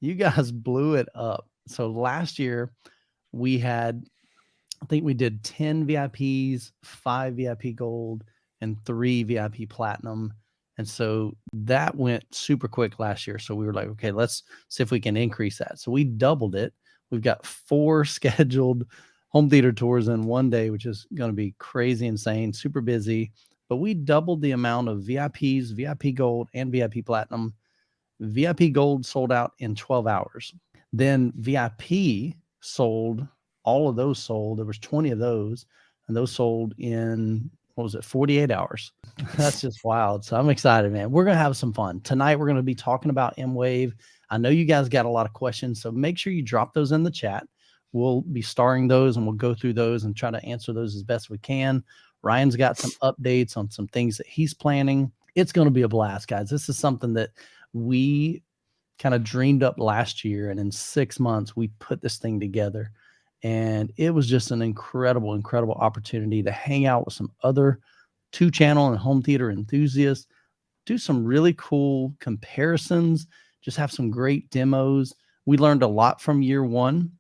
you guys blew it up. So last year we had, I think we did 10 VIPs, 5 VIP gold, and 3 VIP platinum. And so that went super quick last year. So we were like, okay, let's see if we can increase that. So we doubled it. We've got 4 scheduled home theater tours in one day, which is going to be crazy insane, super busy. But we doubled the amount of VIPs, VIP gold, and VIP platinum. VIP gold sold out in 12 hours. Then VIP sold, all of those sold. There was 20 of those, and those sold in, what was it, 48 hours. That's just wild. So I'm excited, man. We're going to have some fun. Tonight, we're going to be talking about Mwave. I know you guys got a lot of questions, so make sure you drop those in the chat. We'll be starring those, and we'll go through those and try to answer those as best we can. Ryan's got some updates on some things that he's planning. It's going to be a blast, guys. This is something that we kind of dreamed up last year, and in 6 months we put this thing together, and it was just an incredible opportunity to hang out with some other 2-channel and home theater enthusiasts, do some really cool comparisons, just have some great demos. We learned a lot from year 1,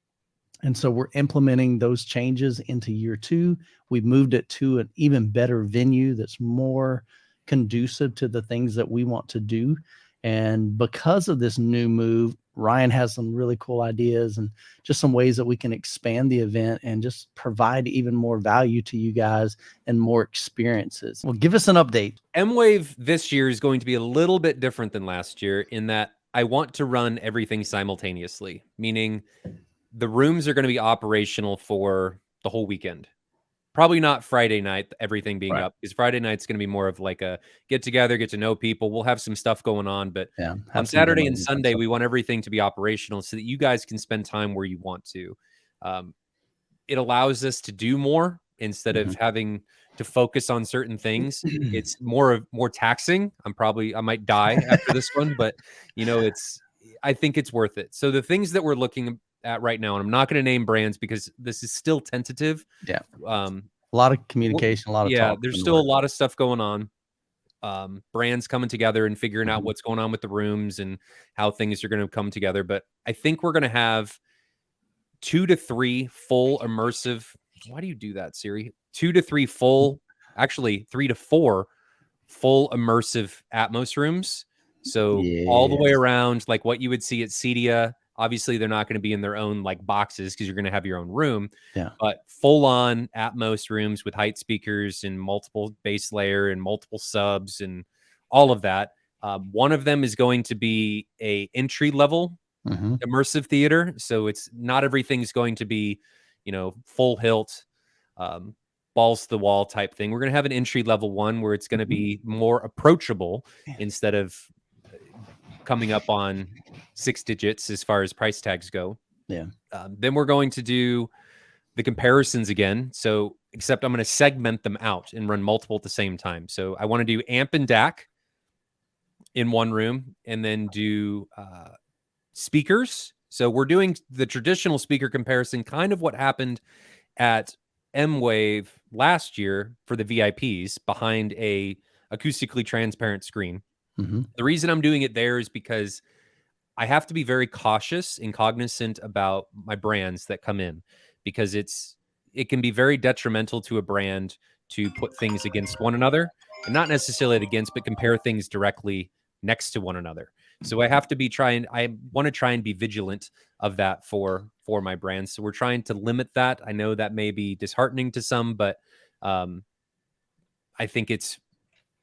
and so we're implementing those changes into year 2. We've moved it to an even better venue that's more conducive to the things that we want to do. And because of this new move, Ryan has some really cool ideas and just some ways that we can expand the event and just provide even more value to you guys and more experiences. Well, give us an update. Mwave this year is going to be a little bit different than last year in that I want to run everything simultaneously, meaning the rooms are going to be operational for the whole weekend. Probably not Friday night, everything being up, because Friday night's going to be more of like a get together, get to know people. We'll have some stuff going on, but on Saturday and Sunday, we want everything to be operational so that you guys can spend time where you want to. It allows us to do more instead of having to focus on certain things. It's more taxing. I might die after this one, but I think it's worth it. So the things that we're looking at right now, and I'm not going to name brands because this is still tentative. Yeah. A lot of communication, a lot of talk. There's still a lot of stuff going on. Brands coming together and figuring out what's going on with the rooms and how things are going to come together. But I think we're going to have 2 to 3 full immersive. Why do you do that, Siri? 2 to 3 full, actually 3 to 4 full immersive Atmos rooms. So all the way around, like what you would see at Cedia. Obviously, they're not going to be in their own like boxes because you're going to have your own room. Yeah. But full-on Atmos rooms with height speakers and multiple bass layer and multiple subs and all of that. One of them is going to be a entry-level immersive theater. So it's not everything's going to be, full hilt, balls to the wall type thing. We're going to have an entry-level one where it's going to be more approachable instead of coming up on 6 digits as far as price tags go. Yeah. Then we're going to do the comparisons again. So, except I'm going to segment them out and run multiple at the same time. So I want to do amp and DAC in one room and then do speakers. So we're doing the traditional speaker comparison, kind of what happened at Mwave last year for the VIPs behind a acoustically transparent screen. The reason I'm doing it there is because I have to be very cautious and cognizant about my brands that come in, because it can be very detrimental to a brand to put things against one another, and not necessarily against, but compare things directly next to one another. So I have to be I want to try and be vigilant of that for my brands. So we're trying to limit that. I know that may be disheartening to some, but I think it's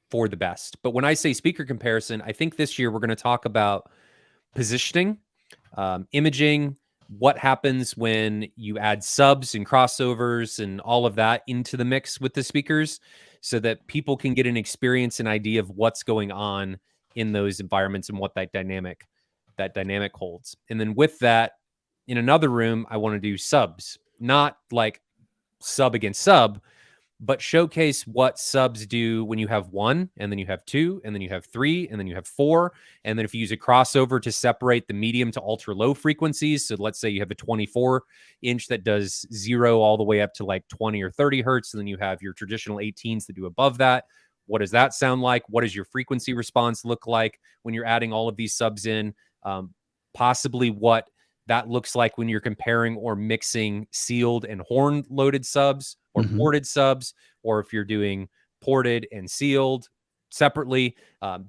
for the best. But when I say speaker comparison, I think this year we're going to talk about positioning, imaging, what happens when you add subs and crossovers and all of that into the mix with the speakers, so that people can get an experience, an idea of what's going on in those environments and what that dynamic holds. And then with that, in another room, I want to do subs, not like sub against sub, but showcase what subs do when you have 1, and then you have 2, and then you have 3, and then you have 4. And then if you use a crossover to separate the medium to ultra low frequencies, so let's say you have a 24-inch that does 0 all the way up to like 20 or 30 hertz, and then you have your traditional 18s that do above that. What does that sound like? What does your frequency response look like when you're adding all of these subs in? possibly what that looks like when you're comparing or mixing sealed and horn loaded subs or ported subs, or if you're doing ported and sealed separately.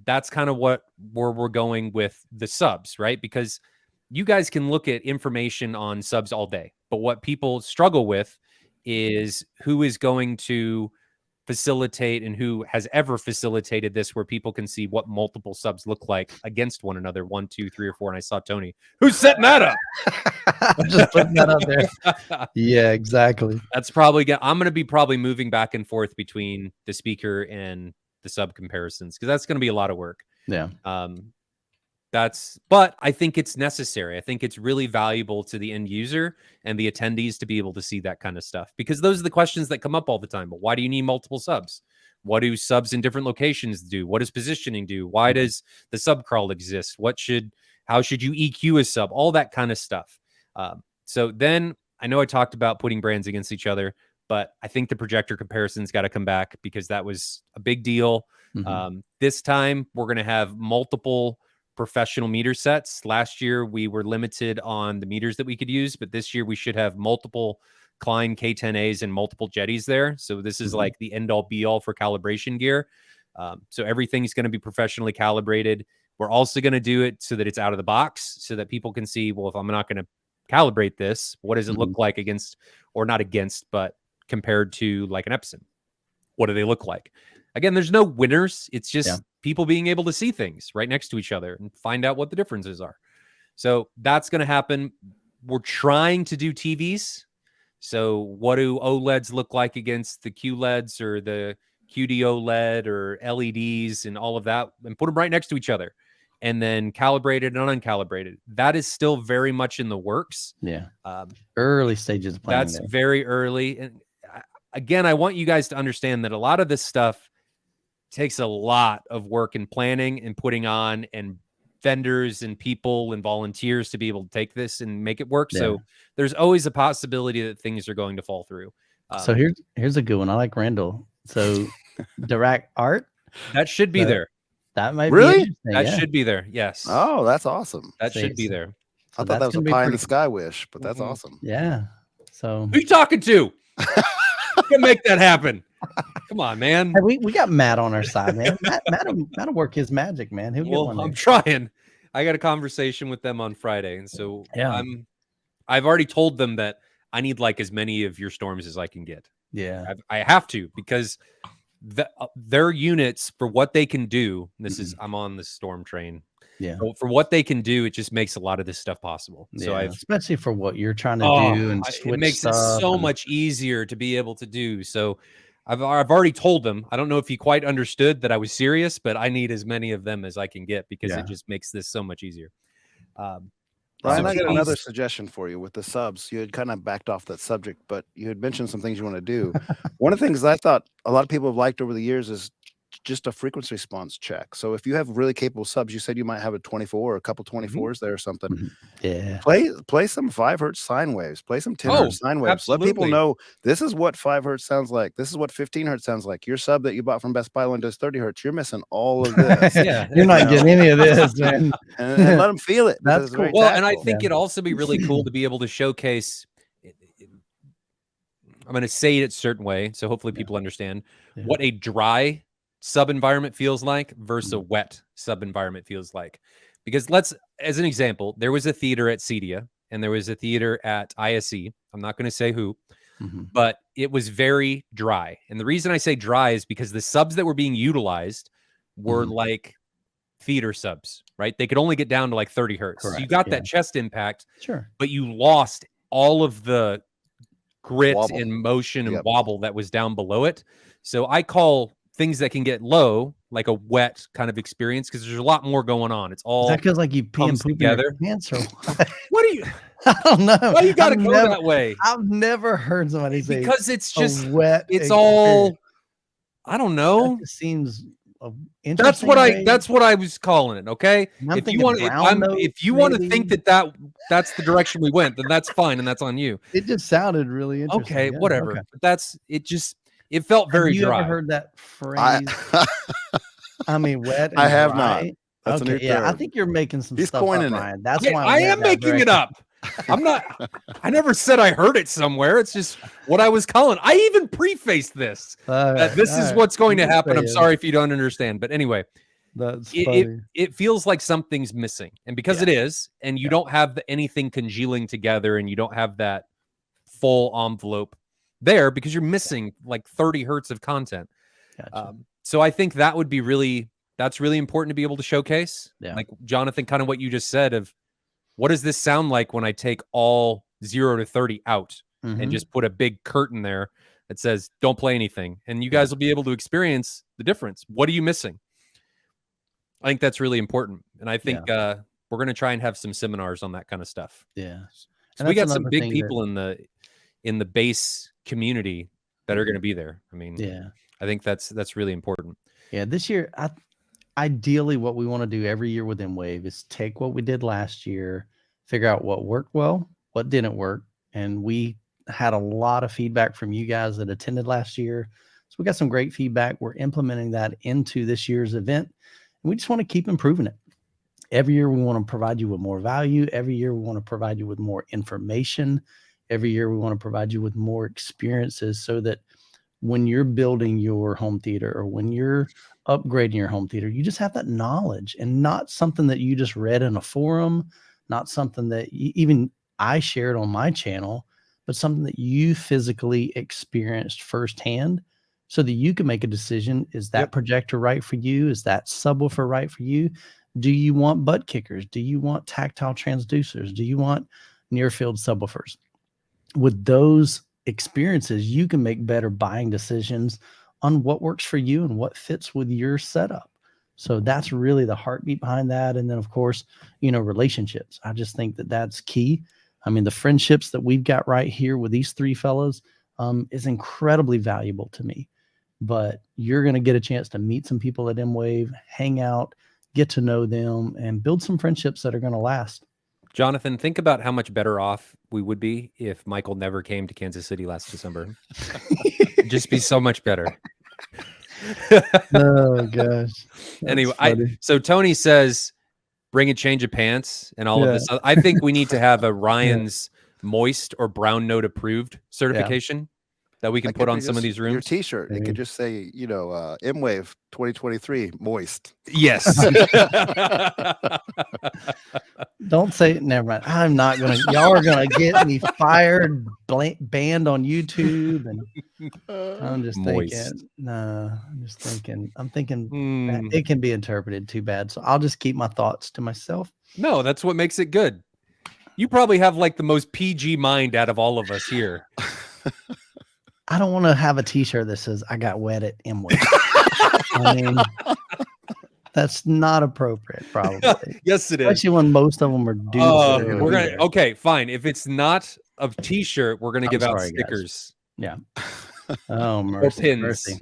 That's kind of where we're going with the subs, right? Because you guys can look at information on subs all day, but what people struggle with is who is going to facilitate and who has ever facilitated this where people can see what multiple subs look like against one another. 1, 2, 3, or 4. And I saw Tony, who's setting that up? Just putting that out there. Yeah, exactly. That's probably I'm going to be probably moving back and forth between the speaker and the sub comparisons, because that's going to be a lot of work. Yeah. But I think it's necessary. I think it's really valuable to the end user and the attendees to be able to see that kind of stuff, because those are the questions that come up all the time. But why do you need multiple subs? What do subs in different locations do? What does positioning do? Why does the sub crawl exist? How should you EQ a sub? All that kind of stuff. So then I know I talked about putting brands against each other, but I think the projector comparisons got to come back, because that was a big deal. This time we're going to have multiple professional meter sets. Last year we were limited on the meters that we could use, but this year we should have multiple Klein K10As and multiple Jetties there. So this is like the end all be all for calibration gear. So everything's going to be professionally calibrated. We're also going to do it so that it's out of the box, so that people can see, well, if I'm not going to calibrate this, what does it look like against, or not against, but compared to like an Epson? What do they look like? Again, there's no winners. It's just people being able to see things right next to each other and find out what the differences are. So that's going to happen. We're trying to do TVs. So what do OLEDs look like against the QLEDs or the QD OLED or LEDs and all of that, and put them right next to each other, and then calibrated and uncalibrated. That is still very much in the works. Yeah. Early stages of planning. That's very early. And again, I want you guys to understand that a lot of this stuff takes a lot of work and planning and putting on, and vendors and people and volunteers to be able to take this and make it work. So there's always a possibility that things are going to fall through. So here's a good one. I like Randall. So direct art, that should be there. That might really be that should be there. Yes. Oh, that's awesome. That should be there. I thought that was a pie in the sky wish, but that's awesome. Yeah. So who you talking to? Can make that happen. Come on, man. Hey, we got Matt on our side, man. Matt'll work his magic, man. He'll get one there. I'm trying. I got a conversation with them on Friday, and so I've already told them that I need like as many of your storms as I can get. Yeah, I have to, because their units, for what they can do. This is I'm on the storm train. Yeah, so for what they can do, it just makes a lot of this stuff possible. So especially for what you're trying to do, and it makes it so much easier to be able to do. So I've already told them. I don't know if he quite understood that I was serious, but I need as many of them as I can get, because it just makes this so much easier. Brian, I got another suggestion for you with the subs. You had kind of backed off that subject, but you had mentioned some things you want to do. One of the things I thought a lot of people have liked over the years is just a frequency response check. So if you have really capable subs, you said you might have a 24 or a couple 24s there or something. Yeah. Play some 5 hertz sine waves. Play some 10 hertz sine waves. Absolutely. Let people know this is what 5 hertz sounds like. This is what 15 hertz sounds like. Your sub that you bought from Best Buy one does 30 hertz. You're missing all of this. You're not getting any of this, man. and let them feel it. That's cool. Well, and I think it'd also be really cool to be able to showcase. I'm going to say it a certain way, so hopefully people understand what a dry sub environment feels like versus a wet sub environment feels like. Because as an example, there was a theater at CEDIA and there was a theater at ISE. I'm not going to say who, but it was very dry. And the reason I say dry is because the subs that were being utilized were like theater subs, right? They could only get down to like 30 hertz. So you got that chest impact, but you lost all of the grit and motion and wobble that was down below it. So I call things that can get low like a wet kind of experience, because there's a lot more going on. It's all because like you pee and poop together. What do you? I don't know. Why you gotta go that way? I've never heard somebody say because it's just wet. It's all. I don't know. It seems interesting. That's what I was calling it. Okay. If you want to think that's the direction we went, then that's fine, and that's on you. It just sounded really interesting. Okay, whatever. Okay. But it felt very dry. Have you ever heard that phrase? I mean, wet. And I have dry? not. That's a new Okay, yeah, I term. think you're making some He's stuff up, coining it. Ryan. That's Yeah, why I am making it up. I'm not. I never said I heard it somewhere. It's just what I was calling. I even prefaced this. This is what's going to happen. I'm sorry if you don't understand, but anyway, That's funny. it feels like something's missing, and because it is, and you don't have anything congealing together, and you don't have that full envelope there because you're missing like 30 hertz of content. Gotcha. So I think that would be that's really important to be able to showcase. Yeah. Like Jonathan, kind of what you just said of what does this sound like when I take all 0 to 30 out and just put a big curtain there that says don't play anything, and you guys will be able to experience the difference. What are you missing? I think that's really important, and I think we're going to try and have some seminars on that kind of stuff. Yeah, so we got some big people in the bass community that are going to be there. I mean, I think that's really important. Yeah, this year, ideally, what we want to do every year with Mwave is take what we did last year, figure out what worked well, what didn't work, and we had a lot of feedback from you guys that attended last year. So we got some great feedback. We're implementing that into this year's event, and we just want to keep improving it. Every year, we want to provide you with more value. Every year, we want to provide you with more information. Every year, we want to provide you with more experiences so that when you're building your home theater or when you're upgrading your home theater, you just have that knowledge and not something that you just read in a forum, not something that even I shared on my channel, but something that you physically experienced firsthand so that you can make a decision. Is that projector right for you? Is that subwoofer right for you? Do you want butt kickers? Do you want tactile transducers? Do you want near field subwoofers? With those experiences, you can make better buying decisions on what works for you and what fits with your setup. So that's really the heartbeat behind that. And then, of course, relationships. I just think that that's key. I mean, the friendships that we've got right here with these three fellows is incredibly valuable to me. But you're going to get a chance to meet some people at Mwave, hang out, get to know them, and build some friendships that are going to last. Jonathan, think about how much better off we would be if Michael never came to Kansas City last December. It'd just be so much better. Oh gosh. Anyway, so Tony says, bring a change of pants and all of this. I think we need to have a Ryan's moist or brown note approved certification that we can put on some of these rooms. Your t-shirt, it could just say, Mwave 2023 moist. Yes. Don't say it. Never mind. I'm not gonna. Y'all are gonna get me fired, banned on YouTube, and I'm just thinking. No, I'm thinking it can be interpreted too bad. So I'll just keep my thoughts to myself. No, that's what makes it good. You probably have like the most PG mind out of all of us here. I don't want to have a t-shirt that says I got wet at Mwave. I mean, that's not appropriate, probably. Yes, it is. Especially when most of them are dudes. We're gonna okay, fine. If it's not a t-shirt, we're gonna give out stickers. Guys. Yeah. Oh, mercy, or pins. mercy.